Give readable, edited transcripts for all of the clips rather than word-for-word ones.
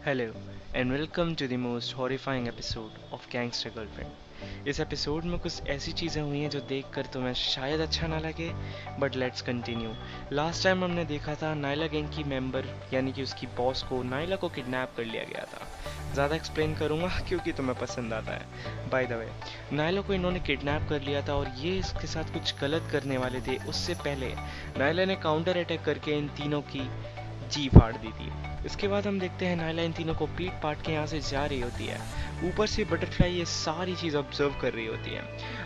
Hello and welcome to the most horrifying episode of gangster girlfriend. इस episode में कुछ ऐसी चीज़ें हुई हैं जो देखकर तुम्हें शायद अच्छा ना लगे, but let's continue. Last time हमने देखा था नाइला गैंग की मेंबर यानी कि उसकी बॉस को नाइला को किडनैप कर लिया गया था। ज़्यादा एक्सप्लेन करूँगा क्योंकि तुम्हें पसंद आता है। बाय द वे, नाइला को इन्होंने किडनैप कर लिया था और ये इसके साथ कुछ गलत करने वाले थे। उससे पहले नाइला ने काउंटर अटैक करके इन तीनों की जी फाड़ दी थी। इसके बाद हम देखते हैं नाइला इन तीनों को पीट पाट के यहाँ से जा रही होती है। ऊपर से बटरफ्लाई ये सारी चीज़ ऑब्जर्व कर रही होती है।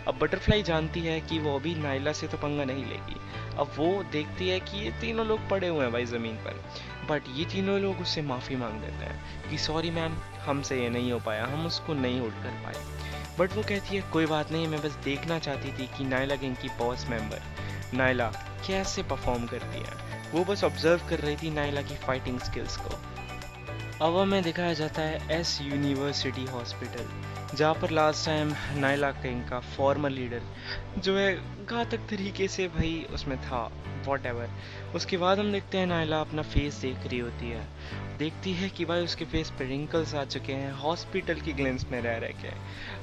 अब बटरफ्लाई जानती है कि वो अभी नाइला से तो पंगा नहीं लेगी। अब वो देखती है कि ये तीनों लोग पड़े हुए हैं भाई ज़मीन पर, बट ये तीनों लोग उससे माफ़ी मांग देते हैं कि सॉरी मैम, हमसे ये नहीं हो पाया, हम उसको नहीं होल्ड कर पाए। बट वो कहती है कोई बात नहीं, मैं बस देखना चाहती थी कि नाइला गैंग की बॉस मेंबर नाइला कैसे परफॉर्म करती है। वो बस ऑब्जर्व कर रही थी नाइला की फाइटिंग स्किल्स को। अब हमें दिखाया जाता है एस यूनिवर्सिटी हॉस्पिटल, जहाँ पर लास्ट टाइम नाइला किंग का फॉर्मर लीडर जो है घातक तरीके से भाई उसमें था, वॉट एवर। उसके बाद हम देखते हैं नाइला अपना फेस देख रही होती है। देखती है कि भाई उसके फेस पे रिंकल्स आ चुके हैं हॉस्पिटल की ग्लिम्स में रह रह के।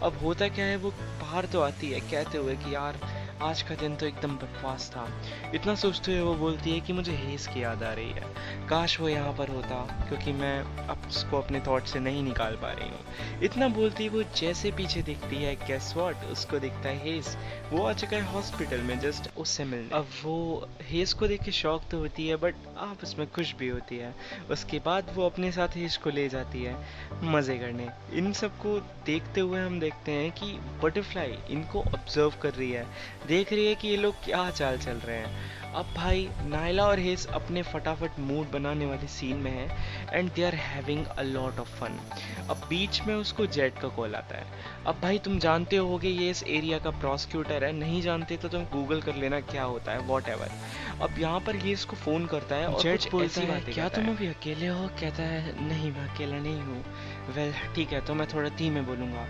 अब होता क्या है, वो बाहर तो आती है कहते हुए कि यार आज का दिन तो एकदम बकवास था। इतना सोचते हुए वो बोलती है कि मुझे हेस की याद आ रही है, काश वो यहाँ पर होता, क्योंकि मैं अब उसको अपने थॉट से नहीं निकाल पा रही हूँ। इतना बोलती वो जैसे पीछे दिखती है, गेस व्हाट, उसको दिखता है हेस। वो आ चुका है हॉस्पिटल में जस्ट उससे मिलने। अब वो हेस को देख के शॉक तो होती है, बट आप उसमें खुश भी होती है। उसके बाद वो अपने साथ हेस को ले जाती है मज़े करने। इन सबको देखते हुए हम देखते हैं कि बटरफ्लाई इनको ऑब्जर्व कर रही है, देख रही है कि ये लोग क्या चाल चल रहे हैं। अब भाई नाइला और हेस अपने फटाफट मूड बनाने वाले सीन में है and they are having a lot of fun. अब बीच में उसको जेट का कॉल आता है। अब भाई तुम जानते होगे ये इस एरिया का प्रोसिक्यूटर है, नहीं जानते तो तुम गूगल कर लेना क्या होता है, वॉट एवर। अब यहाँ पर ये इसको फ़ोन करता है और जेट बोलता है क्या तुम अभी अकेले हो? कहता है नहीं, मैं अकेला नहीं हूँ। वेल ठीक है, तो मैं थोड़ा धीमे बोलूँगा।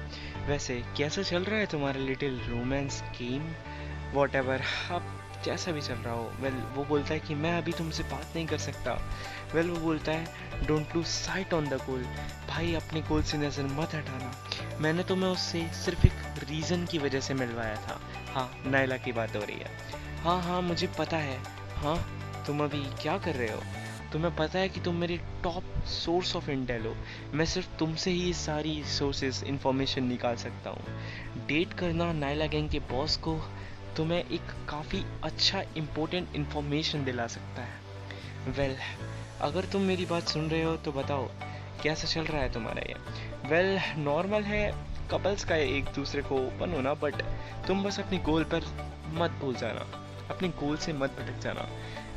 वैसे कैसा चल रहा है तुम्हारा little romance game, what ever, अब जैसा भी चल रहा हो। वेल वो बोलता है कि मैं अभी तुमसे बात नहीं कर सकता। वेल वो बोलता है don't lose sight on the goal, भाई अपने गोल से नज़र मत हटाना, मैंने तुम्हें उससे सिर्फ एक रीज़न की वजह से मिलवाया था। हाँ, नाइला की बात हो रही है। हाँ हाँ मुझे पता है। हाँ, तुम अभी क्या कर रहे हो? तुम्हें पता है कि तुम मेरी टॉप सोर्स ऑफ इंटेल हो, मैं सिर्फ तुमसे ही सारी सोर्सेज इंफॉर्मेशन निकाल सकता हूँ। डेट करना नाइला गैंग के बॉस को तुम्हें एक काफ़ी अच्छा इम्पोर्टेंट इन्फॉर्मेशन दिला सकता है। वेल अगर तुम मेरी बात सुन रहे हो तो बताओ कैसा चल रहा है तुम्हारा ये? वेल नॉर्मल है कपल्स का एक दूसरे को ओपन होना, बट तुम बस अपनी गोल पर मत भूल जाना, अपने गोल से मत भटक जाना।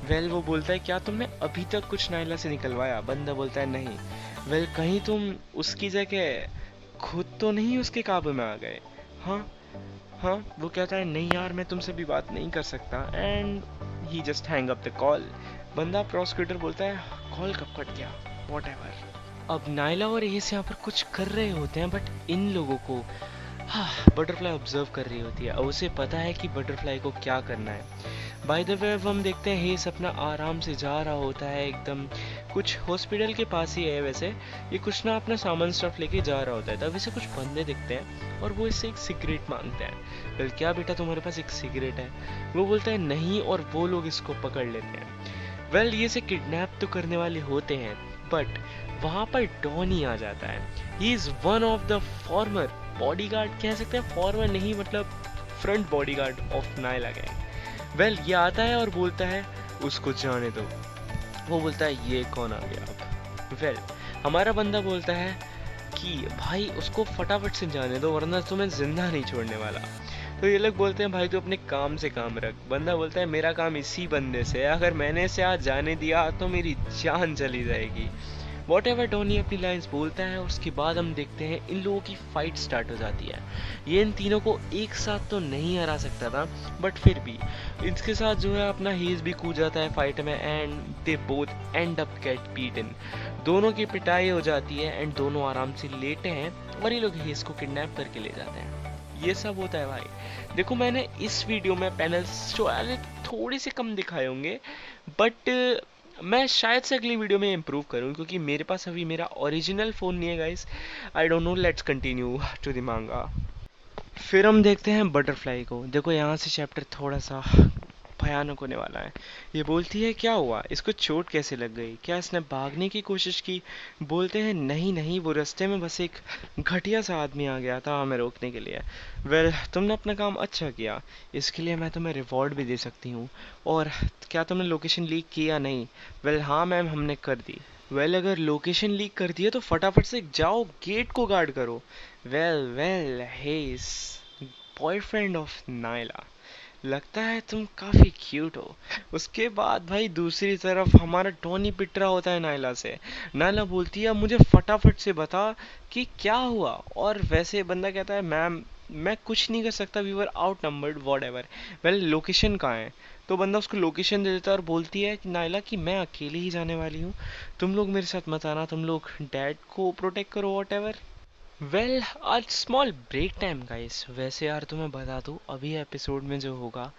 वेल वो बोलता है क्या तुमने अभी तक कुछ नाइला से निकलवाया? बंदा बोलता है नहीं। वेल कहीं तुम उसकी जगह खुद तो नहीं उसके काबू में आ गए? हाँ हाँ, वो कहता है नहीं यार मैं तुमसे भी बात नहीं कर सकता and he just hang up the call. बंदा प्रोसिक्यूटर बोलता है कॉल कब कट गया, वॉट एवर। अब नाइला और एस यहाँ पर कुछ कर रहे होते हैं, बट इन लोगों को हाँ बटरफ्लाई ऑब्जर्व कर रही होती है और उसे पता है कि बटरफ्लाई को क्या करना है। बाय द वे अब हम देखते हैं हेस अपना आराम से जा रहा होता है एकदम, कुछ हॉस्पिटल के पास ही है वैसे। ये कुछ ना अपना सामान स्टफ लेके जा रहा होता है, तभी से कुछ बंदे दिखते हैं और वो इससे एक सिगरेट मांगते हैं। फिर क्या बेटा तुम्हारे पास एक सिगरेट है? वो बोलता है नहीं, और वो लोग इसको पकड़ लेते हैं। वेल ये से किडनैप तो करने वाले होते हैं, बट वहाँ पर डॉनी आ जाता है। He is one of the former bodyguard, कह सकते हैं फॉर्मर नहीं मतलब front bodyguard of Naila gang. Well ये आता है और बोलता है उसको जाने दो। वो बोलता है ये कौन आ गया अब? वेल हमारा बंदा बोलता है कि भाई उसको फटाफट से जाने दो वरना तुम्हें जिंदा नहीं छोड़ने वाला। तो ये लोग बोलते हैं भाई तू अपने काम से काम रख। बंदा बोलता है मेरा काम इसी बंदे से है, अगर मैंने इसे आज जाने दिया तो मेरी जान चली जाएगी। वॉट एवर टोनी अपनी लाइन्स बोलता है और उसके बाद हम देखते हैं इन लोगों की फाइट स्टार्ट हो जाती है। ये इन तीनों को एक साथ तो नहीं हरा सकता था, बट फिर भी इसके साथ जो है अपना हीज भी कूद जाता है फाइट में and they both and up get beaten. दोनों की पिटाई हो जाती है एंड दोनों आराम से लेटे हैं और ये लोग हीज को किडनैप करके ले जाते हैं। ये सब होता है भाई। देखो मैंने इस वीडियो में पैनल्स जो थोड़े से कम दिखाए होंगे, बट मैं शायद से अगली वीडियो में इम्प्रूव करूँ क्योंकि मेरे पास अभी मेरा ओरिजिनल फ़ोन नहीं है guys. I don't know, let's continue to the manga. फिर हम देखते हैं बटरफ्लाई को। देखो यहाँ से चैप्टर थोड़ा सा भयानक होने वाला है। ये बोलती है क्या हुआ, इसको चोट कैसे लग गई, क्या इसने भागने की कोशिश की। बोलते हैं नहीं नहीं, वो रास्ते में बस एक घटिया सा आदमी आ गया था हमें रोकने के लिए। वेल तुमने अपना काम अच्छा किया, इसके लिए मैं तुम्हें रिवॉर्ड भी दे सकती हूँ। और क्या तुमने लोकेशन लीक की या नहीं। वेल हाँ मैम, हमने कर दी। वेल अगर लोकेशन लीक कर दी है तो फटाफट से जाओ गेट को गार्ड करो। Well well he's boyfriend of Naila, लगता है तुम काफी क्यूट हो। उसके बाद भाई दूसरी तरफ हमारा टोनी पिट रहा होता है नायला से। नायला बोलती है मुझे फटाफट से बता कि क्या हुआ। और वैसे बंदा कहता है मैम मैं कुछ नहीं कर सकता, we were outnumbered whatever. Well location कहाँ है। तो बंदा उसको लोकेशन दे देता है और बोलती है कि नायला कि मैं अकेले ही जाने वाली हूँ, तुम लोग मेरे साथ मत आना, तुम लोग डैड को प्रोटेक्ट करो वॉट एवर। वेल आज स्मॉल ब्रेक टाइम गाइस। वैसे यार तुम्हें बता दूँ अभी एपिसोड में जो होगा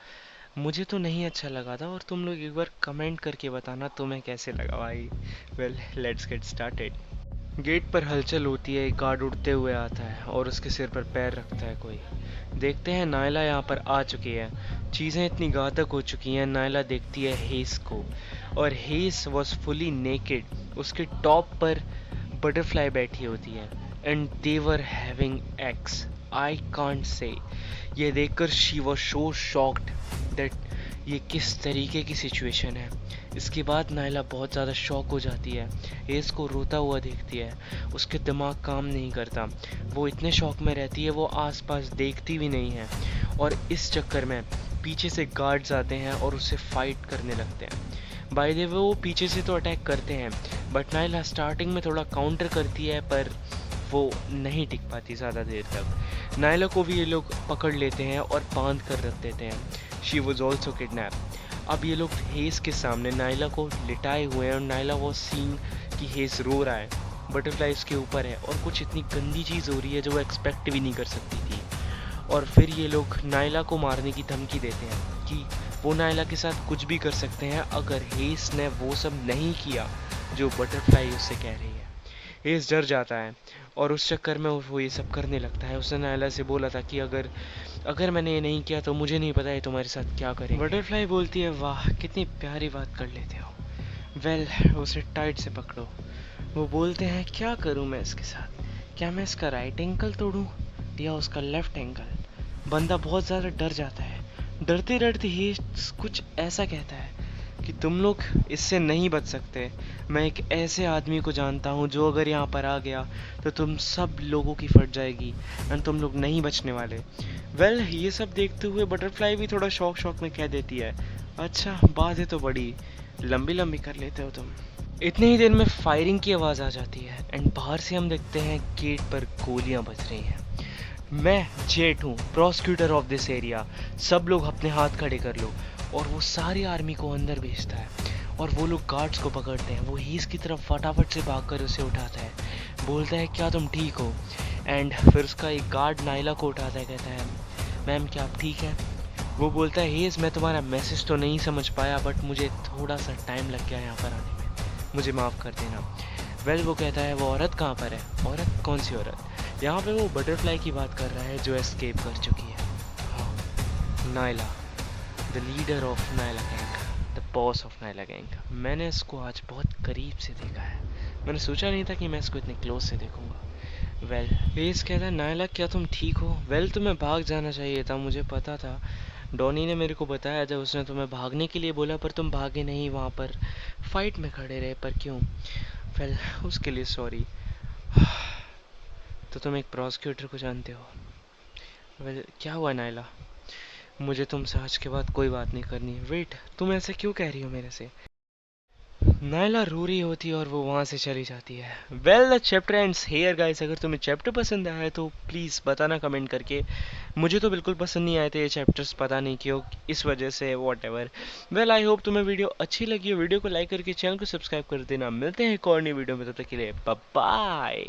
मुझे तो नहीं अच्छा लगा था, और तुम लोग एक बार कमेंट करके बताना तुम्हें कैसे लगा भाई। Well let's get started. Gate पर हलचल होती है, एक गार्ड उड़ते हुए आता है और उसके सिर पर पैर रखता है कोई। देखते हैं नायला यहाँ पर आ चुकी है। चीज़ें इतनी घातक हो चुकी हैं। नायला देखती है हेस को, और हेस वॉज फुली नेकेड। उसके टॉप पर बटरफ्लाई बैठी होती है and they were having x. I can't say. ये देखकर she was so shocked that ये किस तरीके की सिचुएशन है। इसके बाद नायला बहुत ज़्यादा शॉक हो जाती है, एस को रोता हुआ देखती है। उसके दिमाग काम नहीं करता, वो इतने शॉक में रहती है वो आसपास देखती भी नहीं है। और इस चक्कर में पीछे से गार्ड्स आते हैं और उससे फाइट करने लगते हैं। बाय द वे वो पीछे से तो अटैक करते हैं, बट नायला स्टार्टिंग में थोड़ा काउंटर करती है पर वो नहीं टिक पाती ज़्यादा देर तक। नायला को भी ये लोग पकड़ लेते हैं और बांध कर रख देते हैं। She was also kidnap. अब ये लोग हेस के सामने नायला को लिटाए हुए हैं और नायला वो सीन कि हेस रो रहा है, बटरफ्लाई इसके ऊपर है और कुछ इतनी गंदी चीज़ हो रही है जो वो एक्सपेक्ट भी नहीं कर सकती थी। और फिर ये लोग नायला को मारने की धमकी देते हैं कि वो नायला के साथ कुछ भी कर सकते हैं अगर हेस ने वो सब नहीं किया जो बटरफ्लाई उससे कह रही है। हेस डर जाता है और उस चक्कर में वो ये सब करने लगता है। उसने नायला से बोला था कि अगर अगर मैंने ये नहीं किया तो मुझे नहीं पता है तुम्हारे साथ क्या करेंगे। बटरफ्लाई बोलती है वाह कितनी प्यारी बात कर लेते हो। वेल उसे टाइट से पकड़ो। वो बोलते हैं क्या करूं मैं इसके साथ, क्या मैं इसका राइट एंकल तोड़ूं या उसका लेफ्ट एंकल। बंदा बहुत ज़्यादा डर जाता है। डरते डरते ही कुछ ऐसा कहता है कि तुम लोग इससे नहीं बच सकते। मैं एक ऐसे आदमी को जानता हूँ जो अगर यहाँ पर आ गया तो तुम सब लोगों की फट जाएगी एंड तुम लोग नहीं बचने वाले। वेल ये सब देखते हुए बटरफ्लाई भी थोड़ा शौक में कह देती है अच्छा बातें तो बड़ी लंबी लंबी कर लेते हो तुम। इतने ही देर में फायरिंग की आवाज़ आ जाती है एंड बाहर से हम देखते हैं गेट पर गोलियां बज रही हैं। मैं जेट हूँ, प्रोसिक्यूटर ऑफ दिस एरिया, सब लोग अपने हाथ खड़े कर लो। और वो सारी आर्मी को अंदर भेजता है और वो लोग गार्ड्स को पकड़ते हैं। वो हीस की तरफ फटाफट से भागकर उसे उठाता है, बोलता है क्या तुम ठीक हो। एंड फिर उसका एक गार्ड नायला को उठाता है, कहता है मैम क्या आप ठीक हैं। वो बोलता है हेज मैं तुम्हारा मैसेज तो नहीं समझ पाया बट मुझे थोड़ा सा टाइम लग गया यहाँ पर आने में, मुझे माफ़ कर देना। वेल वो कहता है वो औरत कहाँ पर है। औरत कौन सी औरत। यहाँ पे वो बटरफ्लाई की बात कर रहा है जो एस्केप कर चुकी है। हाँ Naila, the leader of Naila gang, the boss of Naila gang. मैंने इसको आज बहुत करीब से देखा है, मैंने सोचा नहीं था कि मैं इसको इतने क्लोज से देखूंगा। वेल हेज कहता है नायला क्या तुम ठीक हो। वेल तुम्हें भाग जाना चाहिए था, मुझे पता था, डॉनी ने मेरे को बताया जब उसने तुम्हें भागने के लिए बोला पर तुम भागे नहीं, वहाँ पर फाइट में खड़े रहे। पर क्यों। वेल उसके लिए सॉरी। तो तुम एक प्रोसिक्यूटर को जानते हो। वेल क्या हुआ नायला, मुझे तुमसे आज के बाद कोई बात नहीं करनी। वेट तुम ऐसे क्यों कह रही हो मेरे से। नायला रो रही होती है और वो वहाँ से चली जाती है। Well the chapter ends here guys. अगर तुम्हें चैप्टर पसंद आया है तो प्लीज़ बताना कमेंट करके। मुझे तो बिल्कुल पसंद नहीं आए थे ये चैप्टर्स, पता नहीं क्यों, इस वजह से what ever. Well I hope तुम्हें वीडियो अच्छी लगी हो। वीडियो को लाइक करके चैनल को सब्सक्राइब कर देना। मिलते हैं एक और नई वीडियो में, तब तक के लिए बाय बाय।